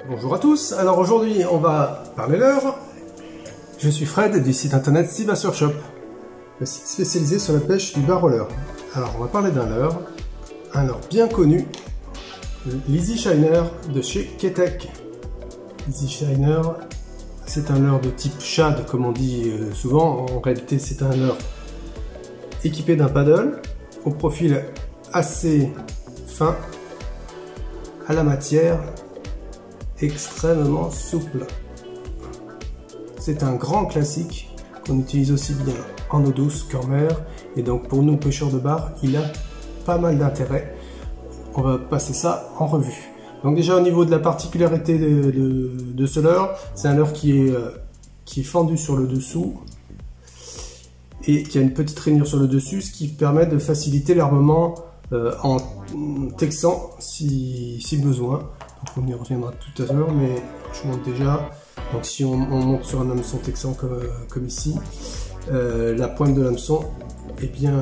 Bonjour à tous, alors aujourd'hui on va parler leurre. Je suis Fred du site internet Sivasurshop, le site spécialisé sur la pêche du bar au leurre. Alors on va parler d'un leurre, un leurre bien connu, l'Easy Shiner de chez Keitech. Easy Shiner, c'est un leurre de type shad comme on dit souvent. En réalité c'est un leurre équipé d'un paddle au profil assez fin, à la matière extrêmement souple. C'est un grand classique qu'on utilise aussi bien en eau douce qu'en mer, et donc pour nous pêcheurs de bar il a pas mal d'intérêt. On va passer ça en revue. Donc déjà au niveau de la particularité de ce leurre, c'est un leurre qui est fendu sur le dessous et qui a une petite rainure sur le dessus, ce qui permet de faciliter l'armement en texant si besoin. Donc on y reviendra tout à l'heure, mais je vous montre déjà. Donc si on monte sur un hameçon texan comme ici, la pointe de l'hameçon est bien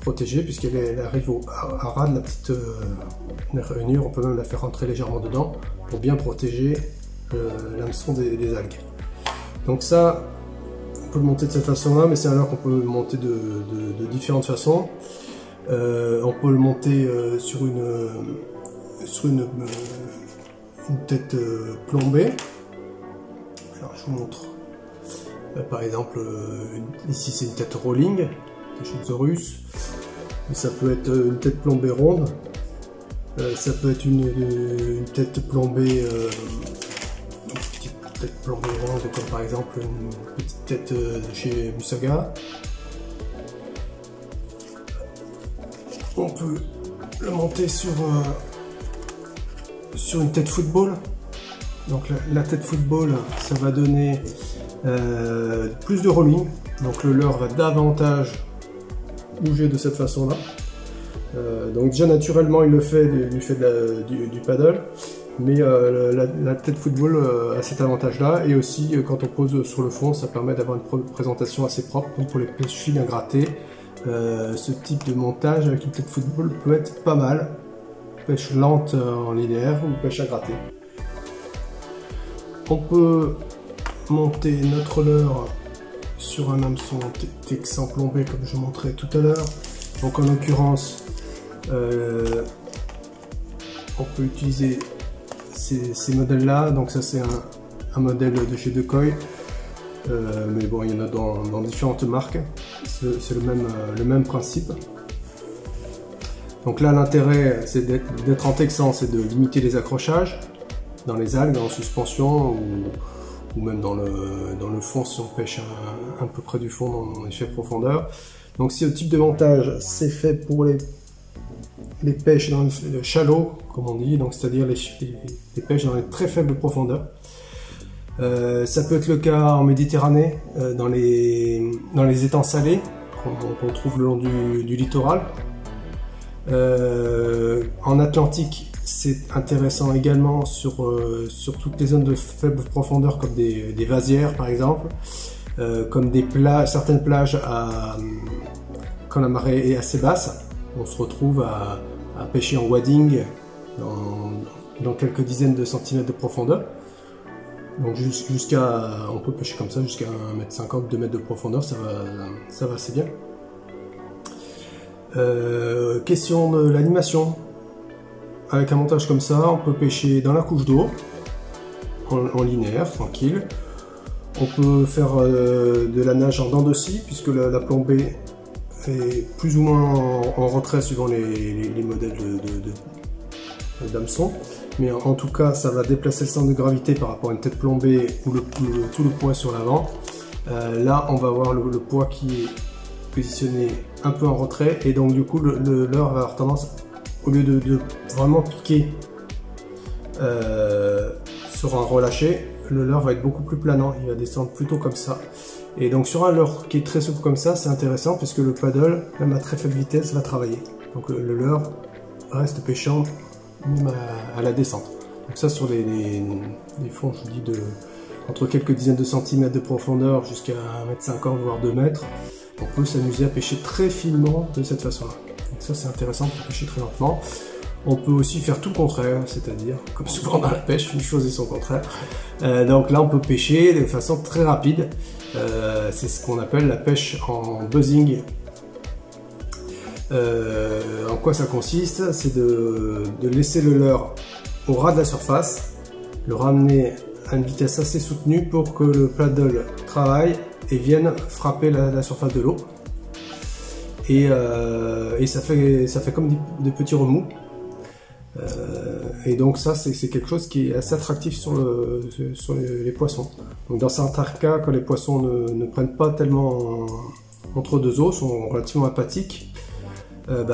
protégée puisqu'elle arrive à ras de la petite rainure. On peut même la faire rentrer légèrement dedans pour bien protéger l'hameçon des algues. Donc ça, on peut le monter de cette façon-là, mais c'est un leurre qu'on peut monter de différentes façons. On peut le monter sur une tête plombée. Alors je vous montre. Par exemple, ici c'est une tête rolling de chez Zorus. Ça peut être une tête plombée ronde. Ça peut être une tête plombée, ronde, comme par exemple une petite tête de chez Musaga. On peut le monter sur une tête football. Donc la tête football, ça va donner plus de rolling. Donc le leurre va davantage bouger de cette façon-là. Donc déjà naturellement il le fait du paddle, mais la tête football a cet avantage-là. Et aussi quand on pose sur le fond, ça permet d'avoir une présentation assez propre. Donc pour les pêches fines à gratter, ce type de montage avec une tête football peut être pas mal. Pêche lente en linéaire ou pêche à gratter. On peut monter notre leurre sur un hameçon texan plombé comme je montrais tout à l'heure. Donc en l'occurrence, on peut utiliser ces modèles-là. Donc ça c'est un modèle de chez Decoy. Mais bon, il y en a dans différentes marques. C'est le même principe. Donc là, l'intérêt, c'est d'être en texan, c'est de limiter les accrochages dans les algues, en suspension ou même dans le fond si on pêche un peu près du fond dans les faibles profondeurs. Donc ce type de montage, c'est fait pour les pêches dans le shallow, comme on dit, donc c'est-à-dire les pêches dans les très faibles profondeurs. Ça peut être le cas en Méditerranée, dans les étangs salés qu'on trouve le long du littoral. En Atlantique, c'est intéressant également sur toutes les zones de faible profondeur, comme des vasières par exemple, comme certaines plages quand la marée est assez basse. On se retrouve à pêcher en wading dans quelques dizaines de centimètres de profondeur. Donc on peut pêcher comme ça jusqu'à 1,50 m, 2 m de profondeur, ça va assez bien. Question de l'animation. Avec un montage comme ça, on peut pêcher dans la couche d'eau, en linéaire, tranquille. On peut faire de la nage en dents de scie, puisque la plombée est plus ou moins en retrait suivant les modèles d'hameçon. Mais en tout cas, ça va déplacer le centre de gravité par rapport à une tête plombée où tout le poids est sur l'avant. Là, on va avoir le poids qui est positionné un peu en retrait, et donc du coup le leurre va avoir tendance, au lieu de vraiment piquer sur un relâché, le leurre va être beaucoup plus planant, il va descendre plutôt comme ça. Et donc sur un leurre qui est très souple comme ça, c'est intéressant puisque le paddle, même à très faible vitesse, va travailler. Donc le leurre reste pêchant même à la descente. Donc ça sur les fonds, je vous dis, entre quelques dizaines de centimètres de profondeur jusqu'à 1,50 m voire 2 m, on peut s'amuser à pêcher très finement de cette façon-là. Donc ça c'est intéressant pour pêcher très lentement. On peut aussi faire tout le contraire, c'est-à-dire, comme souvent dans la pêche, une chose et son contraire. Donc là, on peut pêcher de façon très rapide. C'est ce qu'on appelle la pêche en buzzing. En quoi ça consiste? C'est de laisser le leurre au ras de la surface, le ramener à une vitesse assez soutenue pour que le paddle travaille et vienne frapper la surface de l'eau. Et ça fait comme des petits remous. Et donc ça, c'est quelque chose qui est assez attractif sur les poissons. Donc dans certains cas, quand les poissons ne prennent pas tellement entre deux eaux, sont relativement apathiques,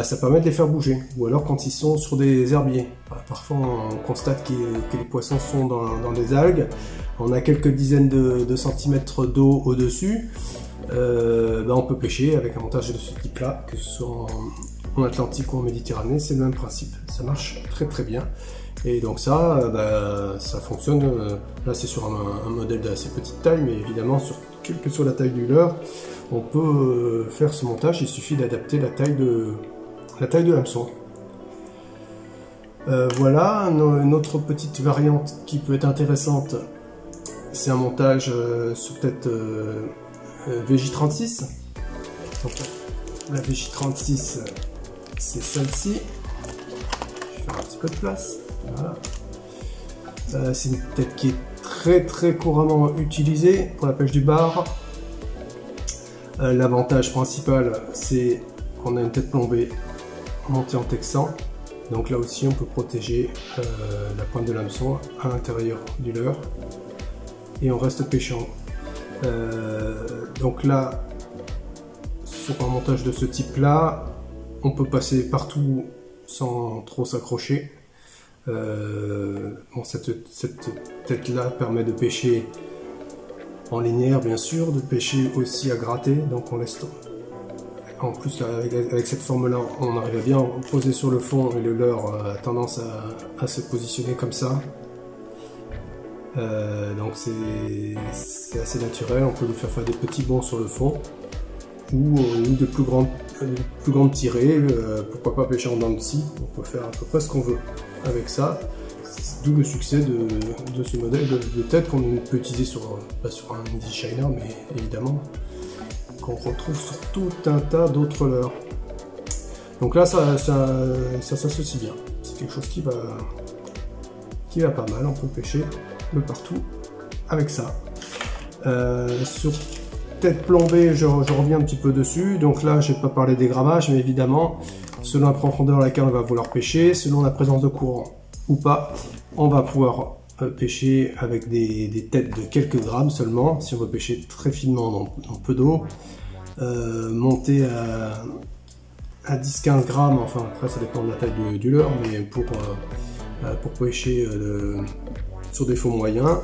ça permet de les faire bouger. Ou alors quand ils sont sur des herbiers. Parfois on constate que les poissons sont dans des algues, on a quelques dizaines de centimètres d'eau au-dessus, on peut pêcher avec un montage de ce type-là, que ce soit en Atlantique ou en Méditerranée, c'est le même principe, ça marche très très bien. Et donc ça fonctionne, là c'est sur un modèle d'assez petite taille, mais évidemment sur quelle que soit la taille du leurre, on peut faire ce montage, il suffit d'adapter la taille de l'hameçon. Voilà, une autre petite variante qui peut être intéressante, c'est un montage sur tête VJ36. Donc, la VJ36, c'est celle-ci. Je vais faire un petit peu de place. Voilà. C'est une tête qui est très couramment utilisée pour la pêche du bar. L'avantage principal, c'est qu'on a une tête plombée montée en texan. Donc là aussi, on peut protéger la pointe de l'hameçon à l'intérieur du leurre. Et on reste pêchant. Donc là, sur un montage de ce type-là, on peut passer partout sans trop s'accrocher. Cette tête-là permet de pêcher en linéaire, bien sûr, de pêcher aussi à gratter. Donc on laisse. En plus, là, avec cette forme-là, on arrive à bien poser sur le fond et le leurre a tendance à se positionner comme ça. Donc c'est assez naturel, on peut lui faire des petits bonds sur le fond ou de plus grandes tirées, pourquoi pas pêcher en dents de scie, on peut faire à peu près ce qu'on veut avec ça, d'où le succès de ce modèle de tête qu'on peut utiliser sur un Easy Shiner, mais évidemment qu'on retrouve sur tout un tas d'autres leurres. Donc là ça s'associe bien, c'est quelque chose qui va pas mal, on peut pêcher de partout avec ça. Sur tête plombée, je reviens un petit peu dessus. Donc là, je n'ai pas parlé des grammages, mais évidemment, selon la profondeur à laquelle on va vouloir pêcher, selon la présence de courant ou pas, on va pouvoir pêcher avec des têtes de quelques grammes seulement. Si on veut pêcher très finement dans peu d'eau, monter à 10-15 grammes, enfin après ça dépend de la taille du leurre, mais pour pêcher sur des fonds moyens.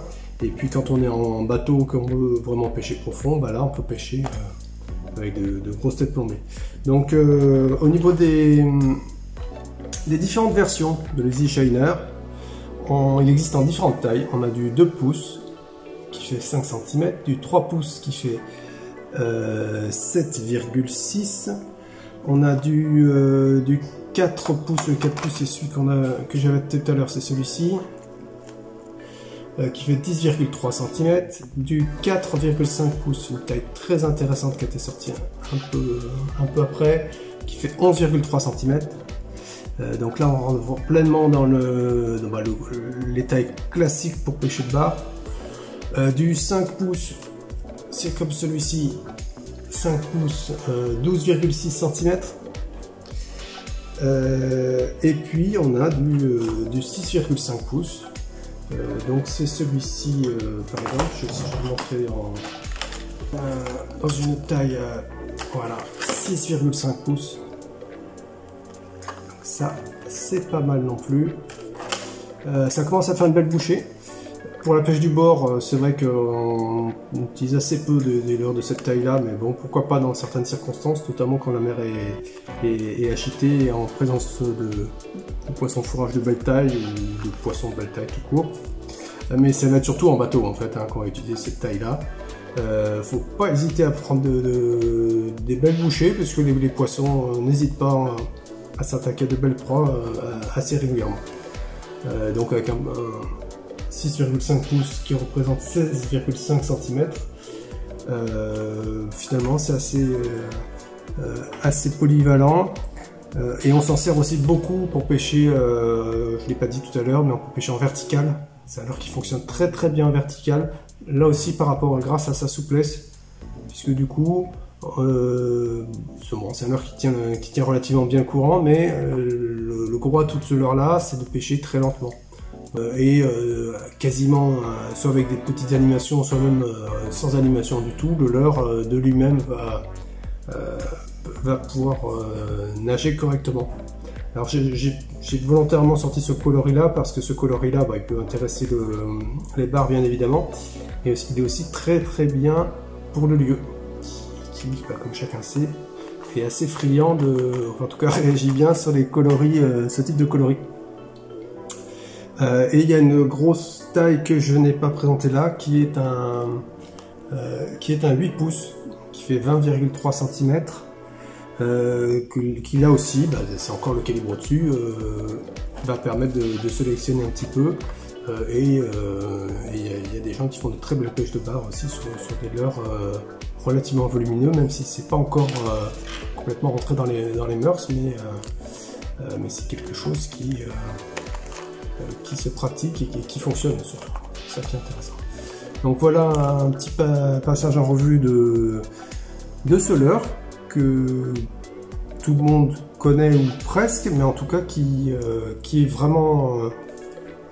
Et puis quand on est en bateau, qu'on veut vraiment pêcher profond, là on peut pêcher avec de grosses têtes plombées. Donc au niveau des différentes versions de l'Easy Shiner, il existe en différentes tailles. On a du 2 pouces qui fait 5 cm, du 3 pouces qui fait 7,6. On a du 4 pouces, le 4 pouces c'est celui que j'avais tout à l'heure, c'est celui-ci, qui fait 10,3 cm, du 4,5 pouces, une taille très intéressante qui a été sortie un peu après, qui fait 11,3 cm. Donc là on rentre pleinement dans les tailles classiques pour pêcher de bar. Du 5 pouces, c'est comme celui-ci, 5 pouces, 12,6 cm. Et puis on a du 6,5 pouces. Donc c'est celui-ci par exemple, si je vais montrer dans une taille, voilà, 6,5 pouces. Donc ça, c'est pas mal non plus. Ça commence à faire une belle bouchée. Pour la pêche du bord, c'est vrai qu'on utilise assez peu des leurres de cette taille-là, mais bon, pourquoi pas dans certaines circonstances, notamment quand la mer est agitée et en présence de poissons fourrage de belle taille ou de poissons de belle taille tout court. Mais ça va être surtout en bateau en fait, qu'on va utiliser cette taille-là. Faut pas hésiter à prendre des belles bouchées, parce que les poissons n'hésitent pas à s'attaquer à de belles proies assez régulièrement. Donc avec un 6,5 pouces qui représente 16,5 cm, finalement c'est assez polyvalent. Et on s'en sert aussi beaucoup pour pêcher, je ne l'ai pas dit tout à l'heure, mais on peut pêcher en vertical. C'est un leurre qui fonctionne très très bien en vertical. Là aussi grâce à sa souplesse, puisque du coup, c'est un leurre qui tient relativement bien le courant, mais le gros atout de ce leurre-là, c'est de pêcher très lentement. Quasiment, soit avec des petites animations, soit même sans animation du tout, le leurre de lui-même va pouvoir nager correctement. Alors j'ai volontairement sorti ce coloris là parce que ce coloris là il peut intéresser les bars bien évidemment, et il est aussi très très bien pour le lieu qui comme chacun sait est assez friand en tout cas réagit bien sur les coloris, ce type de coloris. Et il y a une grosse taille que je n'ai pas présentée là qui est un 8 pouces qui fait 20,3 cm. Qui là aussi, c'est encore le calibre au-dessus, va permettre de sélectionner un petit peu. Il y a des gens qui font de très belles pêches de bar aussi sur des leurres relativement volumineux, même si c'est pas encore complètement rentré dans les mœurs, mais c'est quelque chose qui se pratique et qui fonctionne surtout. C'est ça qui est intéressant. Donc voilà un petit passage en revue de ce leurre que tout le monde connaît ou presque, mais en tout cas qui est vraiment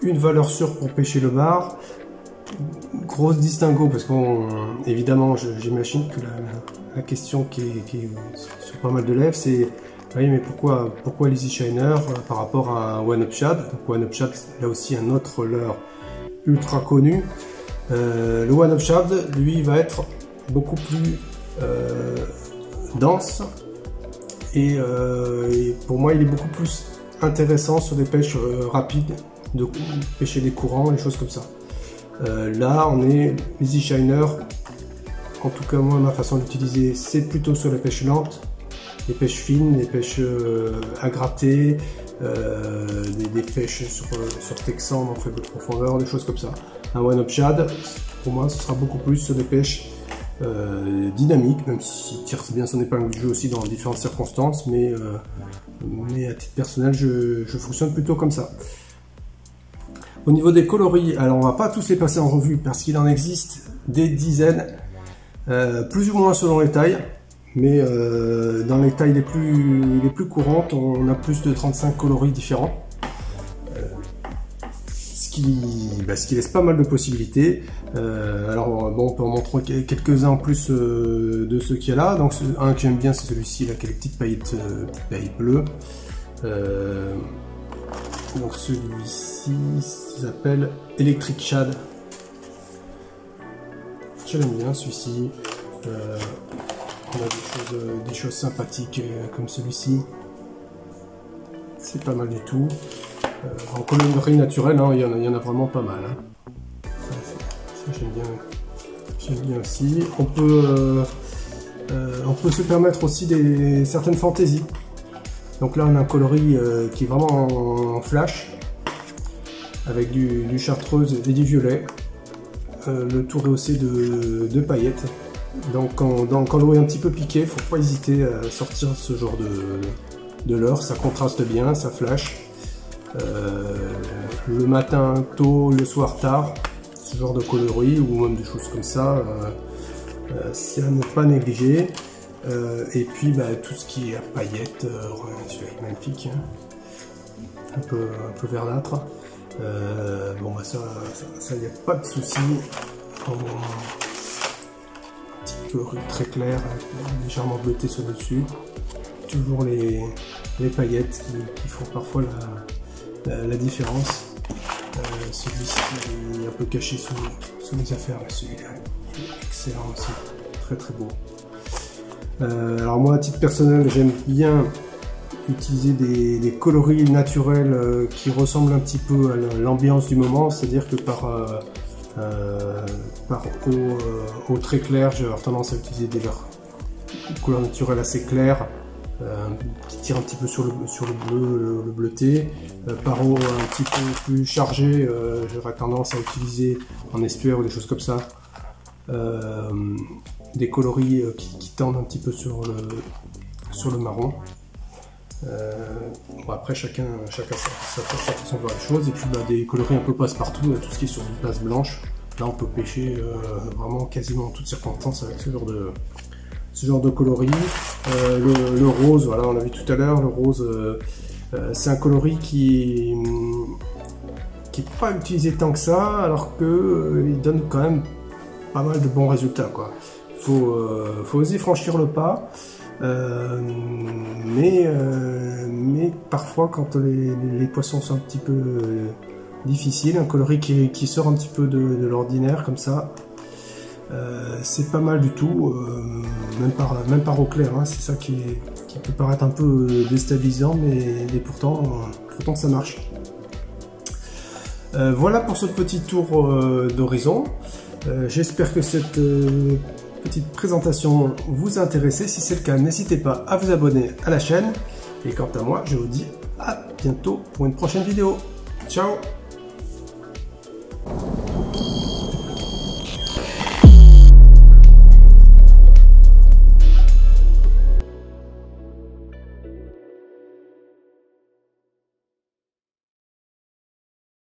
une valeur sûre pour pêcher le bar. Grosse distinguo, parce qu'évidemment j'imagine que la question qui est sur pas mal de lèvres, c'est oui, mais pourquoi l'Easy Shiner par rapport à un One Up Shad? Donc One Up Shad, là aussi un autre leurre ultra connu. Le One Up Shad, lui, va être beaucoup plus dense et pour moi il est beaucoup plus intéressant sur des pêches rapides, de pêcher des courants, des choses comme ça. Là on est Easy Shiner, en tout cas moi ma façon d'utiliser c'est plutôt sur les pêches lentes, les pêches fines, les pêches à gratter, des pêches sur Texan en faible profondeur, des choses comme ça. Un One Up Shad pour moi ce sera beaucoup plus sur des pêches dynamique, même s'il tire bien son épingle du jeu aussi dans différentes circonstances, mais à titre personnel je fonctionne plutôt comme ça. Au niveau des coloris, alors on va pas tous les passer en revue parce qu'il en existe des dizaines, plus ou moins selon les tailles, mais dans les tailles les plus courantes on a plus de 35 coloris différents. Ce qui laisse pas mal de possibilités. Alors bon, on peut en montrer quelques-uns en plus de ceux qu'il y a là. Donc un que j'aime bien c'est celui-ci là qui a les petites paillettes bleues. Donc celui-ci s'appelle Electric Shad. Je l'aime bien celui-ci. On a des choses sympathiques comme celui-ci. C'est pas mal du tout. En coloris naturelle, hein, il y en a vraiment pas mal. Hein. Ça j'aime bien aussi. On peut se permettre aussi certaines fantaisies. Donc là on a un coloris qui est vraiment en flash, avec du chartreuse et du violet. Le tout rehaussé de paillettes. Donc quand l'eau est un petit peu piquée, faut pas hésiter à sortir ce genre de leurre. Ça contraste bien, ça flash. Le matin tôt, le soir tard, ce genre de coloris ou même des choses comme ça, c'est à ne pas négliger. Et puis tout ce qui est à paillettes, celui-là est magnifique, hein. un peu verdâtre. Bon ça y a pas de souci. Un petit coloris très clair, légèrement bleuté sur le dessus. Toujours les paillettes qui font parfois la différence. Celui-ci est un peu caché sous les affaires, mais celui-là est excellent aussi, très très beau. Alors moi à titre personnel j'aime bien utiliser des coloris naturels qui ressemblent un petit peu à l'ambiance du moment, c'est-à-dire que par eau très claire, j'ai tendance à utiliser des couleurs naturelles assez claires, qui tire un petit peu sur le bleu, le bleuté. Paro un petit peu plus chargé, j'aurais tendance à utiliser en estuaire ou des choses comme ça. Des coloris qui tendent un petit peu sur le marron. Bon, après chacun sa façon de voir les choses, et puis des coloris un peu passe-partout, tout ce qui est sur une base blanche. Là on peut pêcher vraiment quasiment en toutes circonstances avec ce genre de coloris. Le rose, voilà, on l'a vu tout à l'heure, le rose c'est un coloris qui n'est pas utilisé tant que ça, alors que il donne quand même pas mal de bons résultats, quoi. Faut oser franchir le pas. Mais parfois quand les poissons sont un petit peu difficiles, un coloris qui sort un petit peu de l'ordinaire comme ça, c'est pas mal du tout, même par eau claire, hein, c'est ça qui peut paraître un peu déstabilisant, mais pourtant ça marche. Voilà pour ce petit tour d'horizon. J'espère que cette petite présentation vous a intéressé. Si c'est le cas, n'hésitez pas à vous abonner à la chaîne. Et quant à moi, je vous dis à bientôt pour une prochaine vidéo. Ciao!